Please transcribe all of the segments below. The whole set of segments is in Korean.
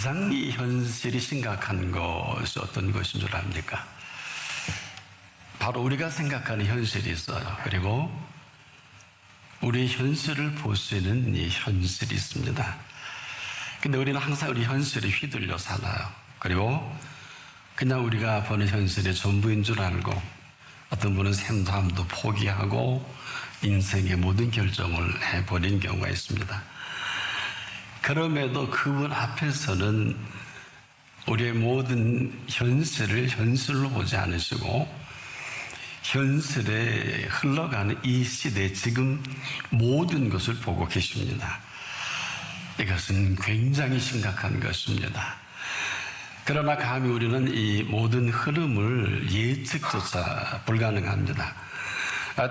가장 이 현실이 심각한 것이 어떤 것인 줄 압니까? 바로 우리가 생각하는 현실이 있어요. 그리고 우리 현실을 볼 수 있는 이 현실이 있습니다. 근데 우리는 항상 우리 현실에 휘둘려 살아요. 그리고 그냥 우리가 보는 현실이 전부인 줄 알고 어떤 분은 샘담도 포기하고 인생의 모든 결정을 해버린 경우가 있습니다. 그럼에도 그분 앞에서는 우리의 모든 현실을 현실로 보지 않으시고 현실에 흘러가는 이 시대 지금 모든 것을 보고 계십니다. 이것은 굉장히 심각한 것입니다. 그러나 감히 우리는 이 모든 흐름을 예측조차 불가능합니다.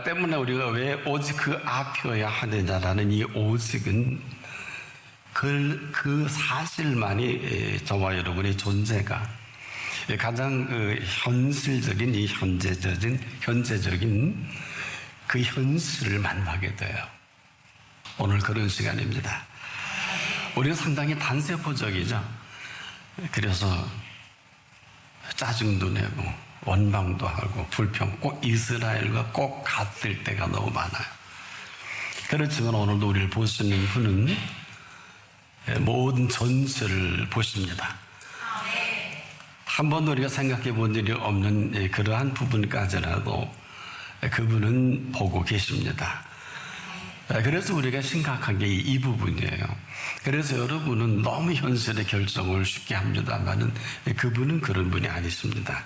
때문에 우리가 왜 오직 그 앞이어야 하느냐라는 이 오직은 그 사실만이 저와 여러분의 존재가 가장 현실적인 이 현재적인 그 현실을 만나게 돼요. 오늘 그런 시간입니다. 우리는 상당히 단세포적이죠. 그래서 짜증도 내고 원망도 하고 불평, 꼭 이스라엘과 꼭 같을 때가 너무 많아요. 그렇지만 오늘도 우리를 보시는 분은 모든 전체를 보십니다. 한 번도 우리가 생각해 본 일이 없는 그러한 부분까지라도 그분은 보고 계십니다. 그래서 우리가 심각한 게 이 부분이에요. 그래서 여러분은 너무 현실의 결정을 쉽게 합니다만은 그분은 그런 분이 아니십니다.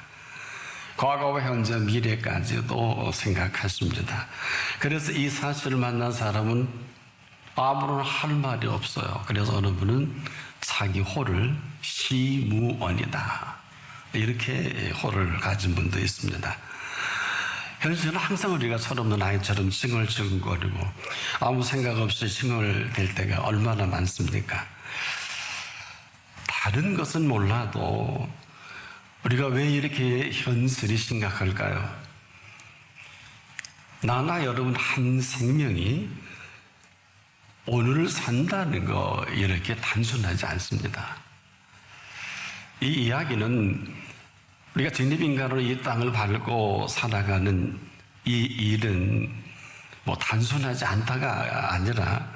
과거와 현재, 미래까지도 생각하십니다. 그래서 이 사실을 만난 사람은 아무런 할 말이 없어요. 그래서 어느 분은 자기 호를 시무원이다, 이렇게 호를 가진 분도 있습니다. 현실은 항상 우리가 철없는 아이처럼 칭얼칭얼거리고 아무 생각 없이 칭얼댈 때가 얼마나 많습니까? 다른 것은 몰라도 우리가 왜 이렇게 현실이 심각할까요? 나나 여러분 한 생명이 오늘을 산다는 거 이렇게 단순하지 않습니다. 이 이야기는 우리가 직립인간으로 이 땅을 밟고 살아가는 이 일은 뭐 단순하지 않다가 아니라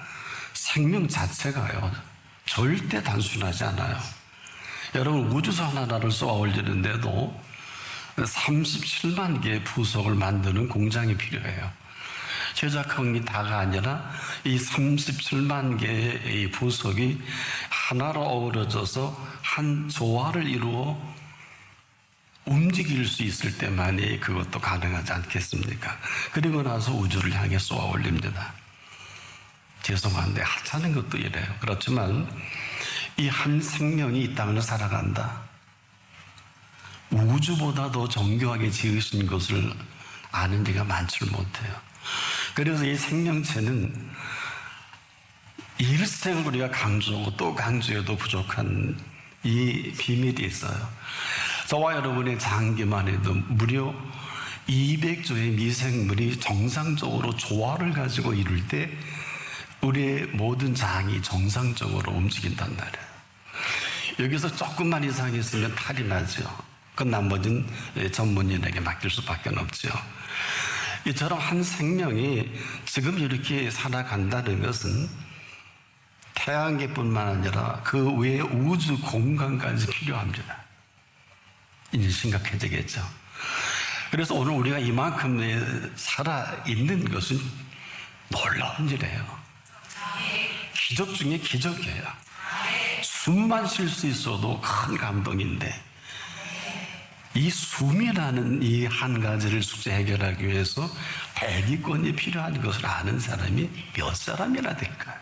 생명 자체가요 절대 단순하지 않아요. 여러분 우주선 하나를 쏘아 올리는데도 37만 개의 부속을 만드는 공장이 필요해요. 제작한 게 다가 아니라 이 37만 개의 부속이 하나로 어우러져서 한 조화를 이루어 움직일 수 있을 때만이 그것도 가능하지 않겠습니까? 그리고 나서 우주를 향해 쏘아 올립니다. 죄송한데 하찮은 것도 이래요. 그렇지만 이 한 생명이 이 땅을 살아간다, 우주보다 더 정교하게 지으신 것을 아는 이가 많지를 못해요. 그래서 이 생명체는 일생을 우리가 강조하고 또 강조해도 부족한 이 비밀이 있어요. 저와 여러분의 장기만 해도 무려 200조의 미생물이 정상적으로 조화를 가지고 이룰 때 우리의 모든 장이 정상적으로 움직인단 말이에요. 여기서 조금만 이상했으면 탈이 나죠. 그 나머지는 전문인에게 맡길 수밖에 없죠. 이처럼 한 생명이 지금 이렇게 살아간다는 것은 태양계뿐만 아니라 그 외의 우주 공간까지 필요합니다. 이제 심각해지겠죠. 그래서 오늘 우리가 이만큼 살아있는 것은 놀라운 일이에요. 기적 중에 기적이에요. 숨만 쉴 수 있어도 큰 감동인데 이 숨이라는 이 한 가지를 숙제 해결하기 위해서 대기권이 필요한 것을 아는 사람이 몇 사람이나 될까요?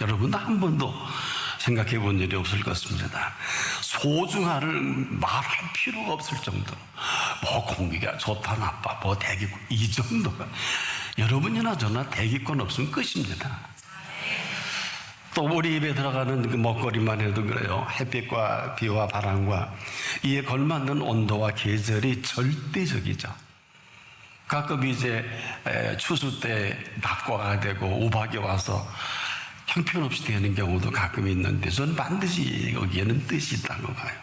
여러분도 한 번도 생각해 본 일이 없을 것입니다. 소중함을 말할 필요가 없을 정도로 뭐 공기가 좋다 나빠 뭐 대기권 이 정도가, 여러분이나 저나 대기권 없으면 끝입니다. 또 우리 입에 들어가는 그 먹거리만 해도 그래요. 햇빛과 비와 바람과 이에 걸맞는 온도와 계절이 절대적이죠. 가끔 이제 추수 때 낙과가 되고 우박이 와서 형편없이 되는 경우도 가끔 있는데 저는 반드시 여기에는 뜻이 있다고 봐요.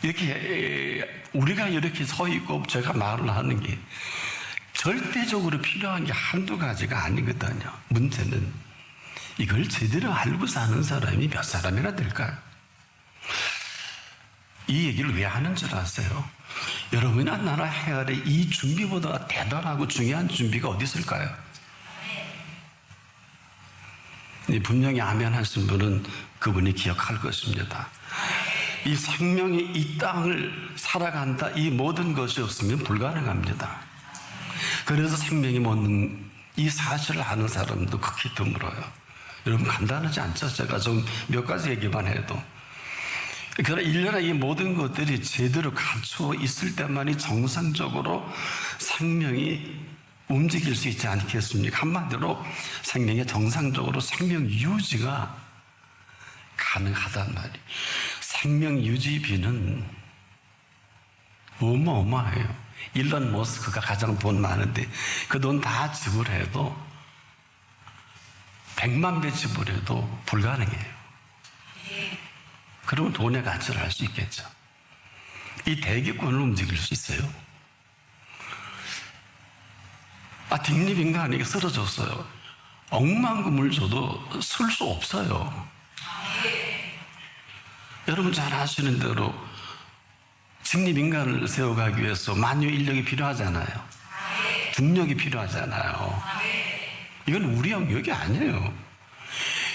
이렇게 우리가 이렇게 서 있고 제가 말을 하는 게 절대적으로 필요한 게 한두 가지가 아니거든요. 문제는 이걸 제대로 알고 사는 사람이 몇 사람이나 될까요? 이 얘기를 왜 하는 줄 아세요? 여러분이나 나나 해야 될 이 준비보다 대단하고 중요한 준비가 어디 있을까요? 분명히 아멘 하신 분은 그분이 기억할 것입니다. 이 생명이 이 땅을 살아간다, 이 모든 것이 없으면 불가능합니다. 그래서 생명이 묻는 이 사실을 아는 사람도 극히 드물어요. 여러분 간단하지 않죠? 제가 좀 몇 가지 얘기만 해도. 그러나 일련의 이 모든 것들이 제대로 갖추어 있을 때만이 정상적으로 생명이 움직일 수 있지 않겠습니까? 한마디로 생명이 정상적으로 생명 유지가 가능하단 말이에요. 생명 유지비는 어마어마해요. 일론 머스크가 가장 돈 많은데 그 돈 다 지불해도 100만 배 지불해도 불가능해요. 그러면 돈의 가치를 알 수 있겠죠. 이 대기권을 움직일 수 있어요. 뒷립인간에게 쓰러졌어요. 억만금을 줘도 쓸 수 없어요. 여러분 잘 아시는 대로 직립인간을 세워가기 위해서 만유 인력이 필요하잖아요. 중력이 필요하잖아요. 이건 우리 영역이 아니에요.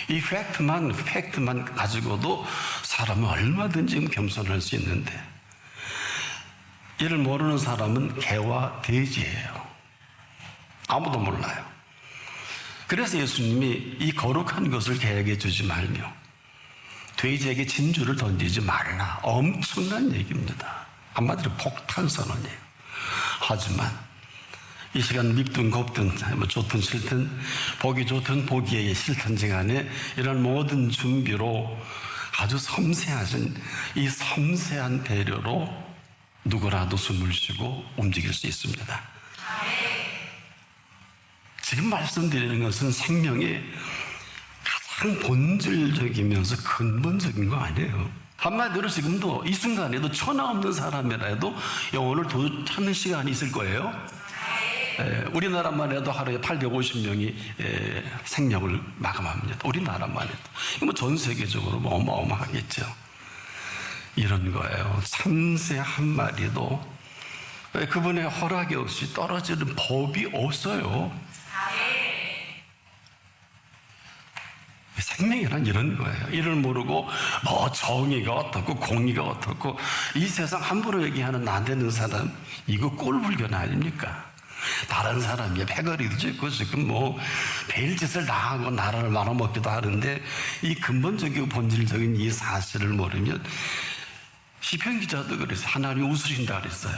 이 팩트만 가지고도 사람은 얼마든지 겸손할 수 있는데 이를 모르는 사람은 개와 돼지예요. 아무도 몰라요. 그래서 예수님이 이 거룩한 것을 개에게 주지 말며 돼지에게 진주를 던지지 말라. 엄청난 얘기입니다. 한마디로 폭탄 선언이에요. 하지만 이 시간 밉든 곱든 좋든 싫든 보기 좋든 보기에 싫든지 간에 이런 모든 준비로 아주 섬세하신 이 섬세한 배려로 누구라도 숨을 쉬고 움직일 수 있습니다. 지금 말씀드리는 것은 생명의 가장 본질적이면서 근본적인 거 아니에요. 한마디로 지금도 이 순간에도 천하 없는 사람이라도 영혼을 찾는 시간이 있을 거예요. 우리나라만 해도 하루에 850명이 생명을 마감합니다. 우리나라만 해도. 전 세계적으로 어마어마하겠죠. 이런 거예요. 참새 한 마리도 그분의 허락이 없이 떨어지는 법이 없어요. 생명이란 이런 거예요. 이를 모르고 정의가 어떻고 공의가 어떻고 이 세상 함부로 얘기하는 안 되는 사람, 이거 꼴불견 아닙니까? 다른 사람이 패거리도 짓고 지금 별짓을 다 하고 나라를 말아먹기도 하는데 이 근본적이고 본질적인 이 사실을 모르면 시편 기자도 그래서 하나님 웃으신다 그랬어요.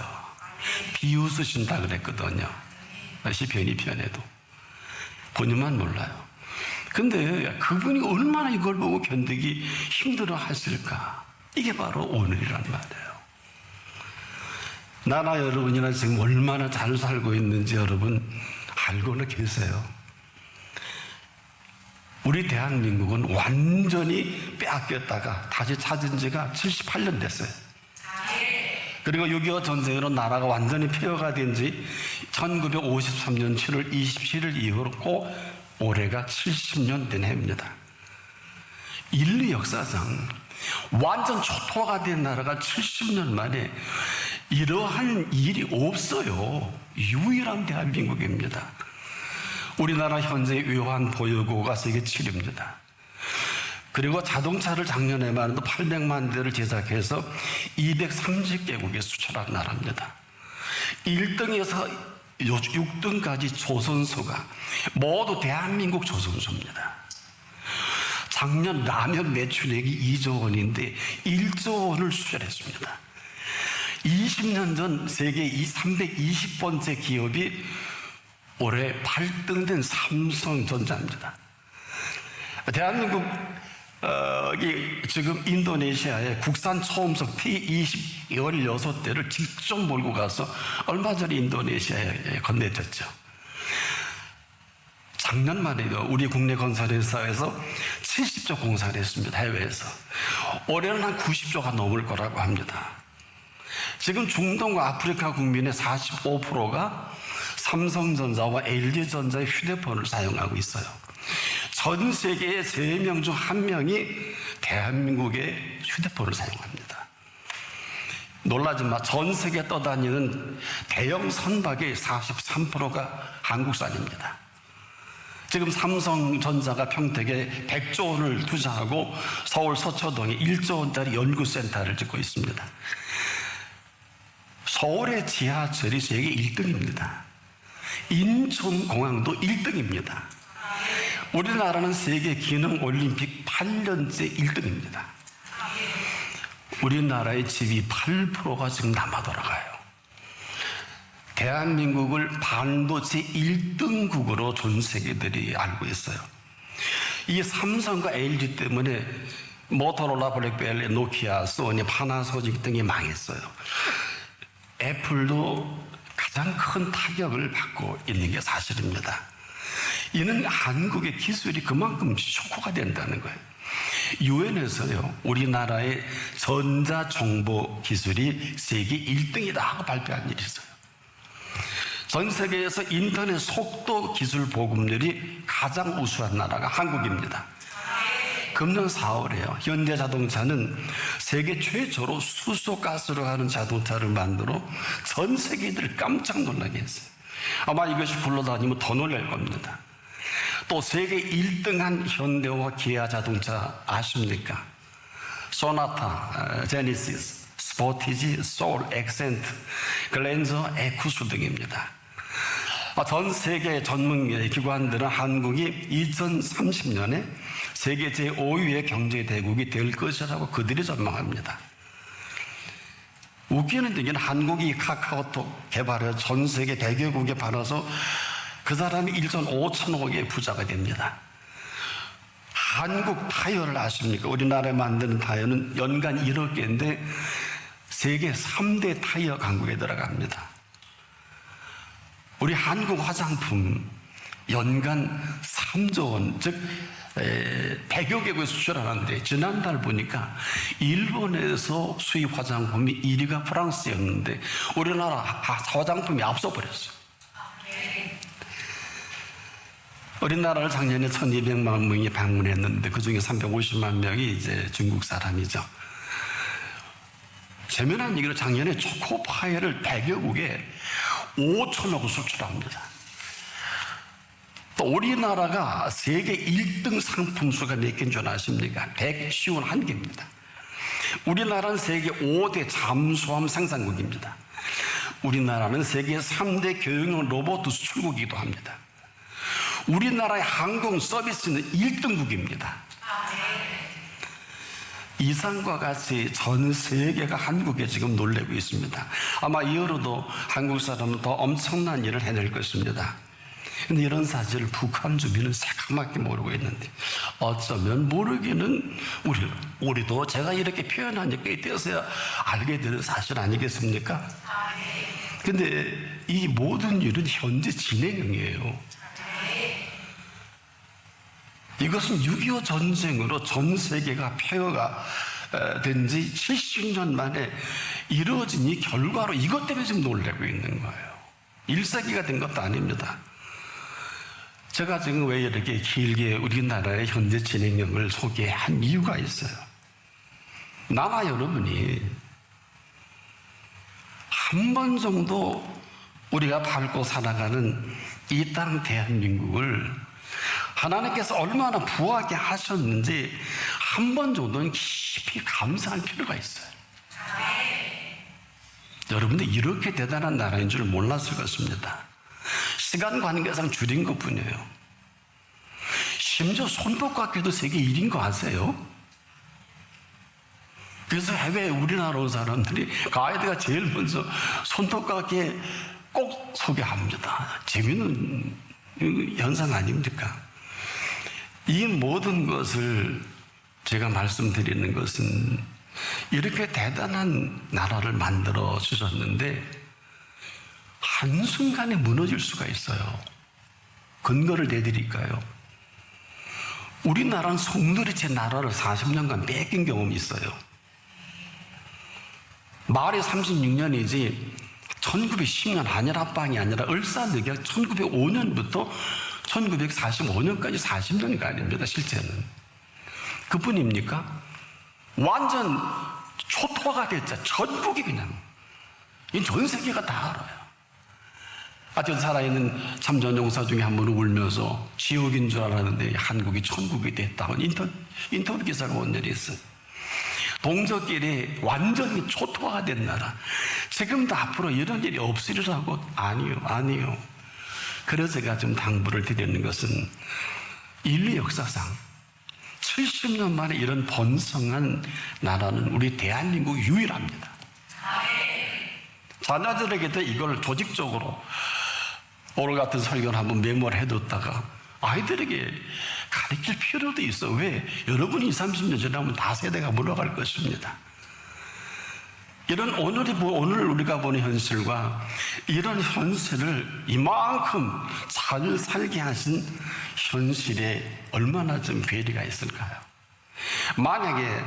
비웃으신다 그랬거든요. 시편 2편에도. 본인만 몰라요. 근데 그분이 얼마나 이걸 보고 견디기 힘들어 하실까? 이게 바로 오늘이란 말이에요. 나나 여러분이나 지금 얼마나 잘 살고 있는지 여러분 알고는 계세요. 우리 대한민국은 완전히 빼앗겼다가 다시 찾은 지가 78년 됐어요. 그리고 6.25 전쟁으로 나라가 완전히 폐허가 된 지 1953년 7월 27일 이후로 올해가 70년 된 해입니다. 인류 역사상 완전 초토화가 된 나라가 70년 만에 이러한 일이 없어요. 유일한 대한민국입니다. 우리나라 현재 외환 보유고가 세계 7위입니다. 그리고 자동차를 작년에만 해도 800만 대를 제작해서 230개국에 수출한 나라입니다. 1등에서 6등까지 조선소가 모두 대한민국 조선소입니다. 작년 라면 매출액이 2조 원인데 1조 원을 수출했습니다. 20년 전 세계 320번째 기업이 올해 8등 된 삼성전자입니다. 대한민국 지금 인도네시아에 국산 초음속 T-20 16대를 직접 몰고 가서 얼마 전에 인도네시아에 건네졌죠. 작년만 해도 우리 국내 건설회사에서 70조 공사를 했습니다. 해외에서. 올해는 한 90조가 넘을 거라고 합니다. 지금 중동과 아프리카 국민의 45%가 삼성전자와 LG전자의 휴대폰을 사용하고 있어요. 전 세계의 3명 중 1명이 대한민국의 휴대폰을 사용합니다. 놀라지 마. 전 세계 떠다니는 대형 선박의 43%가 한국산입니다. 지금 삼성전자가 평택에 100조 원을 투자하고 서울 서초동에 1조 원짜리 연구센터를 짓고 있습니다. 서울의 지하철이 세계 1등입니다. 인천공항도 1등입니다. 우리나라는 세계 기능올림픽 8년째 1등입니다. 우리나라의 집이 8%가 지금 남아 돌아가요. 대한민국을 반도체 1등국으로 전 세계들이 알고 있어요. 이 삼성과 LG 때문에 모토로라, 블랙벨리, 노키아, 소니, 파나소닉 등이 망했어요. 애플도 가장 큰 타격을 받고 있는 게 사실입니다. 이는 한국의 기술이 그만큼 쇼크가 된다는 거예요. 유엔에서요, 우리나라의 전자정보 기술이 세계 1등이다 하고 발표한 일이 있어요. 전 세계에서 인터넷 속도 기술 보급률이 가장 우수한 나라가 한국입니다. 금년 4월에요. 현대자동차는 세계 최초로 수소가스로 하는 자동차를 만들어 전 세계인들을 깜짝 놀라게 했어요. 아마 이것이 굴러다니면 더 놀랄 겁니다. 또 세계 1등한 현대와 기아 자동차 아십니까? 소나타, 제니시스, 스포티지, 소울, 엑센트, 글랜저, 에쿠스 등입니다. 전 세계 전문 기관들은 한국이 2030년에 세계 제5위의 경제대국이 될 것이라고 그들이 전망합니다. 웃기는 얘기는 한국이 카카오톡 개발해 전 세계 100여국에 팔아서 그 사람이 1조 5천억의 부자가 됩니다. 한국 타이어를 아십니까? 우리나라에 만드는 타이어는 연간 1억 개인데 세계 3대 타이어 강국에 들어갑니다. 우리 한국 화장품 연간 3조 원, 즉 100여 개국에 수출하는데 지난달 보니까 일본에서 수입 화장품이 1위가 프랑스였는데 우리나라 화장품이 앞서 버렸어요. 우리나라를 작년에 1200만 명이 방문했는데 그중에 350만 명이 이제 중국 사람이죠. 재미난 얘기로 작년에 초코파이를 100여국에 5천억을 수출합니다. 또 우리나라가 세계 1등 상품수가 몇 개인 줄 아십니까? 151개입니다. 우리나라는 세계 5대 잠수함 생산국입니다. 우리나라는 세계 3대 교육용 로봇 수출국이기도 합니다. 우리나라의 항공 서비스는 1등국입니다. 이상과 같이 전 세계가 한국에 지금 놀래고 있습니다. 아마 이후로도 한국 사람은 더 엄청난 일을 해낼 것입니다. 근데 이런 사실을 북한 주민은 새까맣게 모르고 있는데 어쩌면 모르기는 우리도 제가 이렇게 표현하니까 이때서야 알게 되는 사실 아니겠습니까? 근데 이 모든 일은 현재 진행형이에요. 이것은 6.25 전쟁으로 전 세계가 폐허가 된 지 70년 만에 이루어진 이 결과로 이것 때문에 지금 놀라고 있는 거예요. 1세기가 된 것도 아닙니다. 제가 지금 왜 이렇게 길게 우리나라의 현재 진행형을 소개한 이유가 있어요. 나와 여러분이 한 번 정도 우리가 밟고 살아가는 이 땅 대한민국을 하나님께서 얼마나 부하게 하셨는지 한 번 정도는 깊이 감사할 필요가 있어요. 여러분들 이렇게 대단한 나라인 줄 몰랐을 것입니다. 시간 관계상 줄인 것뿐이에요. 심지어 손톱깎이도 세계 1위인 거 아세요? 그래서 해외 우리나라 온 사람들이 가이드가 제일 먼저 손톱깎이 꼭 소개합니다. 재미있는 현상 아닙니까? 이 모든 것을 제가 말씀드리는 것은 이렇게 대단한 나라를 만들어 주셨는데 한순간에 무너질 수가 있어요. 근거를 내드릴까요? 우리나라는 송두리 제 나라를 40년간 뺏긴 경험이 있어요. 말이 36년이지 1910년 한일합방이 아니라 을사늑약 1905년부터 1945년까지 40년이 아닙니다. 실제는. 그뿐입니까? 완전 초토화가 됐죠. 전국이 그냥. 전 세계가 다 알아요. 아직도 살아있는 참전용사 중에 한 분은 울면서 지옥인 줄 알았는데 한국이 천국이 됐다고 인터뷰 기사를 본 일이 있어요. 동족끼리 완전히 초토화가 된 나라. 지금도 앞으로 이런 일이 없으리라고? 아니요. 그래서 제가 좀 당부를 드리는 것은 인류 역사상 70년 만에 이런 번성한 나라는 우리 대한민국 유일합니다. 자녀들에게도 이걸 조직적으로 오늘 같은 설교를 한번 메모를 해뒀다가 아이들에게 가르칠 필요도 있어. 왜? 여러분이 20, 30년 지나면 다 세대가 물러갈 것입니다. 이런 오늘 우리가 보는 현실과 이런 현실을 이만큼 잘 살게 하신 현실에 얼마나 좀 괴리가 있을까요? 만약에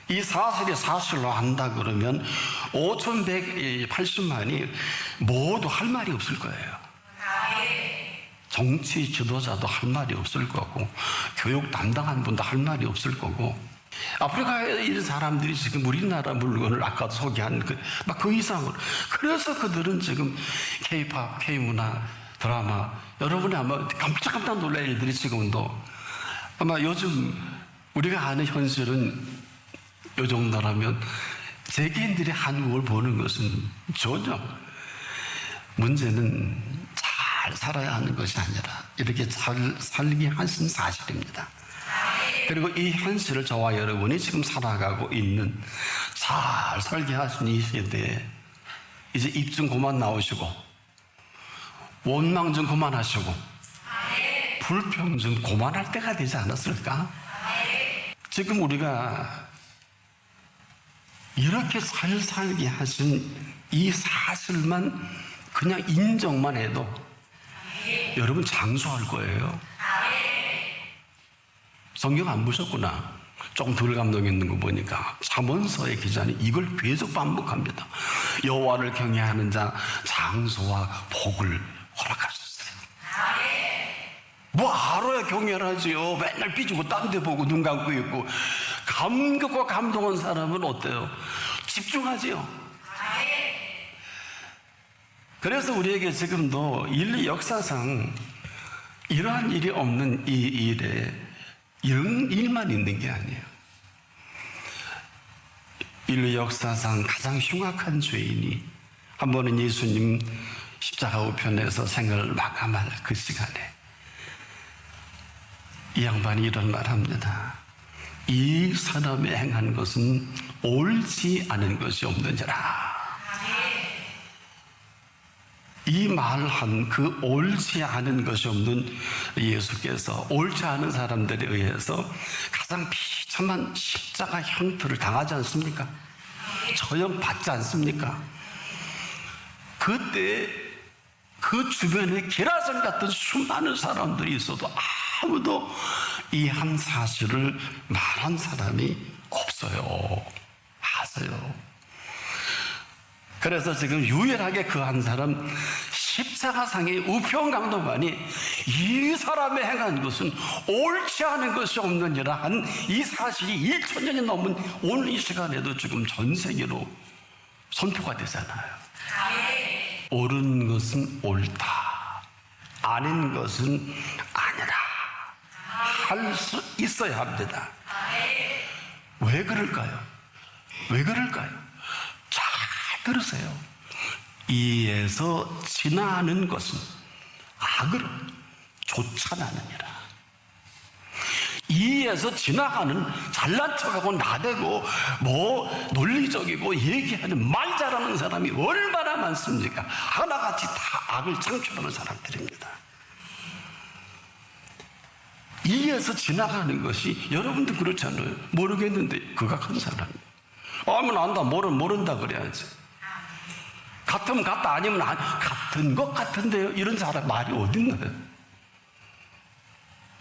이 사실이 사실로 한다 그러면 5,180만이 모두 할 말이 없을 거예요. 정치 지도자도 할 말이 없을 거고 교육 담당한 분도 할 말이 없을 거고 아프리카에 있는 사람들이 지금 우리나라 물건을 아까도 소개한 그 이상으로 그래서 그들은 지금 K-팝, K-문화, 드라마 여러분이 아마 깜짝깜짝 놀랄 일들이 지금도 아마 요즘 우리가 아는 현실은 이 정도라면 세계인들이 한국을 보는 것은 전혀 문제는 잘 살아야 하는 것이 아니라 이렇게 잘 살게 하신 사실입니다. 그리고 이 현실을 저와 여러분이 지금 살아가고 있는 잘 살게 하신 이 시대에 이제 입 좀 그만 나오시고 원망 좀 그만하시고 불평 좀 그만할 때가 되지 않았을까? 지금 우리가 이렇게 잘 살게 하신 이 사실만 그냥 인정만 해도 여러분 장수할 거예요. 성경 안 보셨구나. 조금 덜 감동 있는 거 보니까 잠언서의 기자는 이걸 계속 반복합니다. 여호와를 경외하는 자 장수와 복을 허락하셨어요. 뭐 하루에 경외를 하지요. 맨날 삐지고 딴 데 보고 눈 감고 있고 감격과 감동한 사람은 어때요? 집중하지요. 그래서 우리에게 지금도 인류 역사상 이러한 일이 없는 이 일에 이런 일만 있는 게 아니에요. 인류 역사상 가장 흉악한 죄인이 한 번은 예수님 십자가 우편에서 생을 마감할 그 시간에 이 양반이 이런 말 합니다. 이 사람이 행한 것은 옳지 않은 것이 없느니라. 이 말한 그 옳지 않은 것이 없는 예수께서 옳지 않은 사람들에 의해서 가장 비참한 십자가 형틀을 당하지 않습니까? 처형 받지 않습니까? 그때 그 주변에 게라선 같은 수많은 사람들이 있어도 아무도 이 한 사실을 말한 사람이 없어요. 아세요? 그래서 지금 유일하게 그 한 사람 십자가상의 우편강도만이 이 사람이 행한 것은 옳지 않은 것이 없느니라 한 이 사실이 1,000년이 넘은 오늘 이 시간에도 지금 전 세계로 선포가 되잖아요. 옳은 것은 옳다, 아닌 것은 아니라 할 수 있어야 합니다. 왜 그럴까요? 왜 그럴까요? 잘 들으세요. 이에서 지나는 것은 악으로 쫓아나느니라. 이에서 지나가는 잘난 척하고 나대고 뭐 논리적이고 얘기하는 말 잘하는 사람이 얼마나 많습니까? 하나같이 다 악을 창출하는 사람들입니다. 이에서 지나가는 것이 여러분도 그렇잖아요. 모르겠는데 그가 큰 사람이에요. 알면 안다, 모른다 그래야지. 같으면 같다, 아니면 같은 것 같은데요. 이런 사람 말이 어딨나요?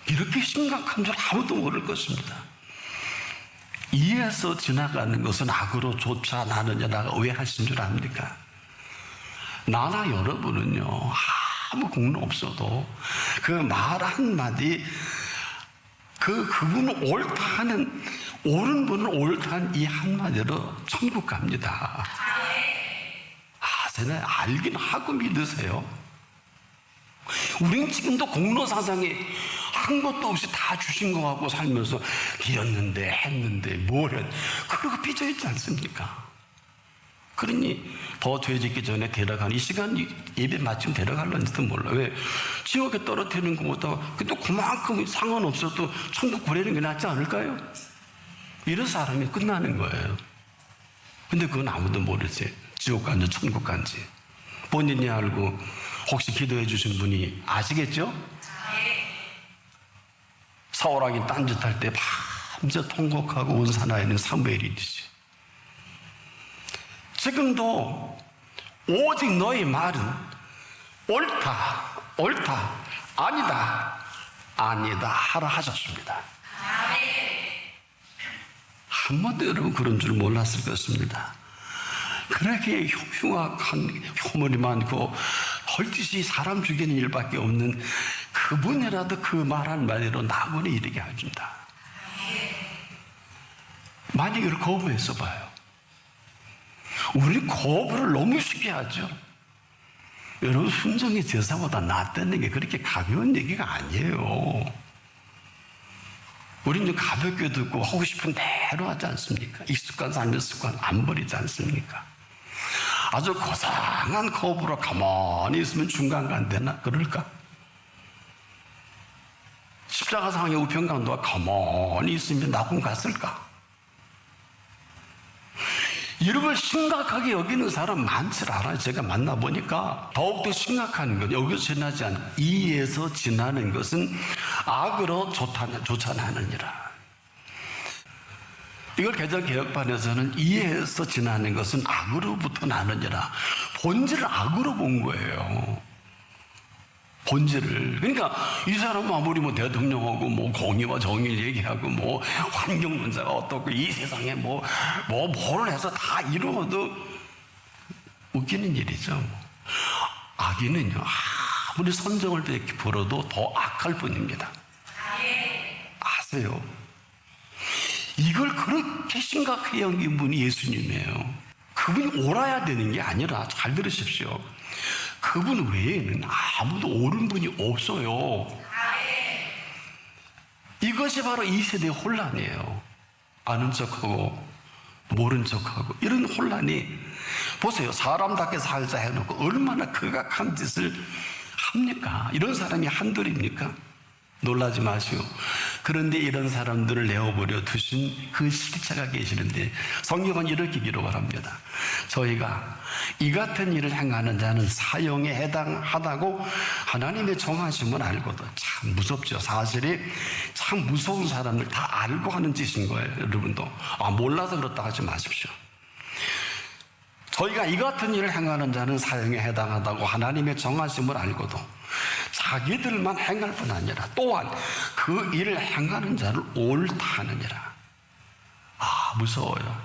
이렇게 심각한 줄 아무도 모를 것입니다. 이에서 지나가는 것은 악으로 쫓아나느냐라고 왜 하신 줄 압니까? 나나 여러분은요, 아무 공로 없어도 그 말 한마디, 그분은 옳다 하는, 옳은 분은 옳다 하는 이 한마디로 천국 갑니다. 저는 알긴 하고 믿으세요. 우린 지금도 공로사상에 한 것도 없이 다 주신 거 갖고 살면서 드렸는데 했는데 뭘 했, 그러고 삐져있지 않습니까? 그러니 더 죄짓기 전에 데려가는, 이 시간 예배 마침 데려갈런지도 몰라. 왜? 지옥에 떨어뜨리는 것보다 근데 그만큼 상관없어도 천국 보내는 게 낫지 않을까요? 이런 사람이 끝나는 거예요. 근데 그건 아무도 모르지. 지옥 간지 천국 간지 본인이 알고 혹시 기도해 주신 분이 아시겠죠? 사울왕이 딴짓할 때 밤새 통곡하고 온 사나이는 사무엘이지. 지금도 오직 너희 말은 옳다, 옳다, 아니다, 아니다 하라 하셨습니다. 한 번도 여러분 그런 줄 몰랐을 것입니다. 그렇게 흉악한 혐오이 많고 헐짓이 사람 죽이는 일밖에 없는 그분이라도 그 말 한마디로 낙원에 이르게 해준다. 만약 이걸 거부해서 봐요. 우리 거부를 너무 쉽게 하죠. 여러분, 순종이 제사보다 낫다는 게 그렇게 가벼운 얘기가 아니에요. 우리는 가볍게 듣고 하고 싶은 대로 하지 않습니까? 익숙한 삶의 습관 안 버리지 않습니까? 아주 고상한 거부로 가만히 있으면 중간가 안 되나? 그럴까? 십자가상의 우편강도가 가만히 있으면 낙원 갔을까? 이런 걸 심각하게 여기는 사람 많지 않아요. 제가 만나보니까 더욱더 심각한 건 여기서 지나지 않고 이에서 지나는 것은 악으로 쫓아나느니라. 이걸 개정 개혁판에서는 이에서 지나는 것은 악으로부터 나느니라. 본질을 악으로 본 거예요. 본질을. 그러니까 이 사람은 아무리 뭐 대통령하고 뭐 공의와 정의를 얘기하고 뭐 환경 문제가 어떻고 이 세상에 뭐를 해서 다 이루어도 웃기는 일이죠. 악인은요, 아무리 선정을 베풀어도 더 악할 뿐입니다. 아세요? 이걸 그렇게 심각하게 여긴 분이 예수님이에요. 그분이 옳아야 되는 게 아니라, 잘 들으십시오, 그분 외에는 아무도 옳은 분이 없어요. 이것이 바로 이 세대의 혼란이에요. 아는 척하고 모른 척하고 이런 혼란이, 보세요. 사람답게 살자 해놓고 얼마나 극악한 짓을 합니까? 이런 사람이 한둘입니까? 놀라지 마시오. 그런데 이런 사람들을 내어버려 두신 그 실체가 계시는데 성경은 이렇게 기록을 합니다. 저희가 이 같은 일을 행하는 자는 사형에 해당하다고 하나님의 정하심을 알고도, 참 무섭죠. 사실이 참 무서운 사람들 다 알고 하는 짓인 거예요. 여러분도 몰라서 그렇다 하지 마십시오. 저희가 이 같은 일을 행하는 자는 사형에 해당하다고 하나님의 정하심을 알고도 자기들만 행할 뿐 아니라 또한 그 일을 행하는 자를 옳다 하느니라. 무서워요.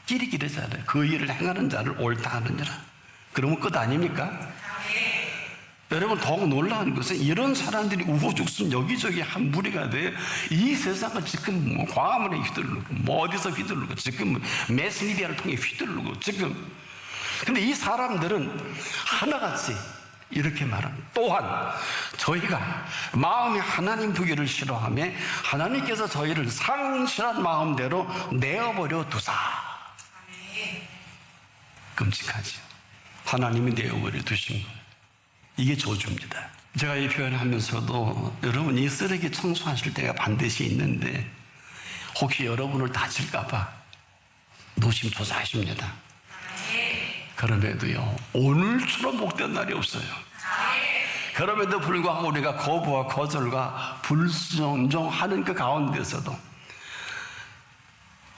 끼리끼리잖아요. 그 일을 행하는 자를 옳다 하느니라. 그러면 끝 아닙니까? 여러분, 더욱 놀라운 것은 이런 사람들이 우후죽순 여기저기 한 무리가 돼 이 세상을 지금 뭐 광화문에 휘두르고 뭐 어디서 휘두르고 지금 매스미디어를 통해 휘두르고 지금, 근데 이 사람들은 하나같이 이렇게 말합니다. 또한 저희가 마음에 하나님 부기를 싫어하며 하나님께서 저희를 상실한 마음대로 내어버려 두사. 끔찍하죠. 하나님이 내어버려 두신 거예요. 이게 저주입니다. 제가 이 표현을 하면서도 여러분, 이 쓰레기 청소하실 때가 반드시 있는데 혹시 여러분을 다칠까봐 노심초사하십니다. 그럼에도요, 오늘처럼 복된 날이 없어요. 그럼에도 불구하고 우리가 거부와 거절과 불순종하는 그 가운데서도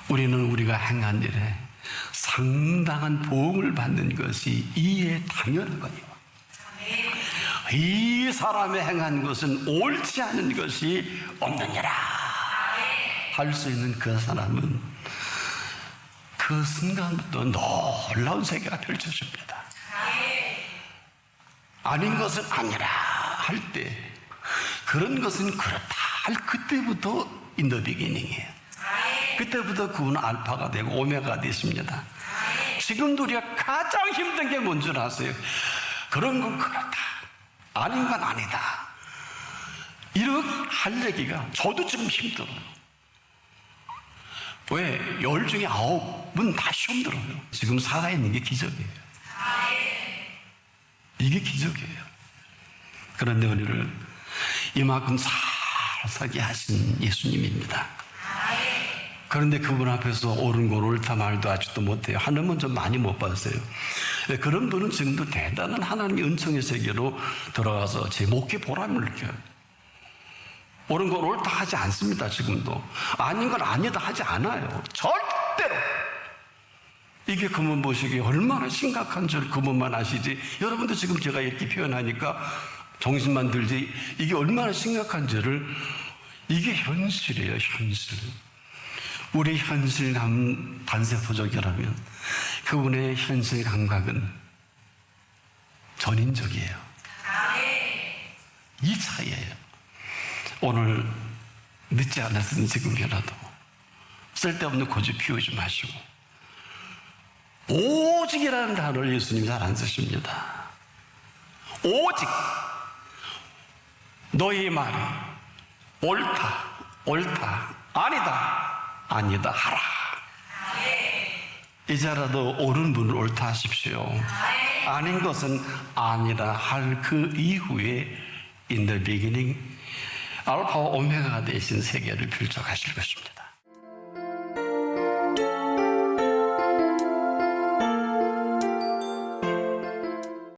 우리는 우리가 행한 일에 상당한 보응을 받는 것이 이에 당연하거든요. 이 사람의 행한 것은 옳지 않은 것이 없느니라 할 수 있는 그 사람은 그 순간부터 놀라운 세계가 펼쳐집니다. 아닌 것은 아니라 할 때, 그런 것은 그렇다 할 그때부터 in the beginning이에요. 그때부터 그분은 알파가 되고 오메가가 됐습니다. 지금도 우리가 가장 힘든 게 뭔 줄 아세요? 그런 건 그렇다, 아닌 건 아니다, 이렇게 할 얘기가 저도 지금 힘들어요. 왜? 10 중에 9은 다 시험 들어요. 지금 살아있는 게 기적이에요. 이게 기적이에요. 그런데 우리를 이만큼 살게 하신 예수님입니다. 그런데 그분 앞에서 옳은 걸 옳다 말도 아직도 못해요. 하나님은 좀 많이 못 봤어요. 그런 분은 지금도 대단한 하나님의 은총의 세계로 들어가서 제 목회 보람을 느껴요. 옳은 걸 옳다 하지 않습니다. 지금도 아닌 걸 아니다 하지 않아요. 절대로. 이게 그분 보시기에 얼마나 심각한 줄 그분만 아시지. 여러분도 지금 제가 이렇게 표현하니까 정신만 들지 이게 얼마나 심각한지를, 이게 현실이에요. 현실. 우리 현실감 단세포적이라면 그분의 현실 감각은 전인적이에요. 이 차이예요. 오늘 늦지 않았으니 지금이라도 쓸데없는 고집 피우지 마시고 오직이라는 단어를 예수님이 잘 안 쓰십니다. 오직 너희 말이 옳다 아니다 하라. 이제라도 옳은 분을 옳다 하십시오. 아닌 것은 아니라 할 그 이후에 in the beginning 알파와 오메가가 되신 세계를 펼쳐가실 것입니다.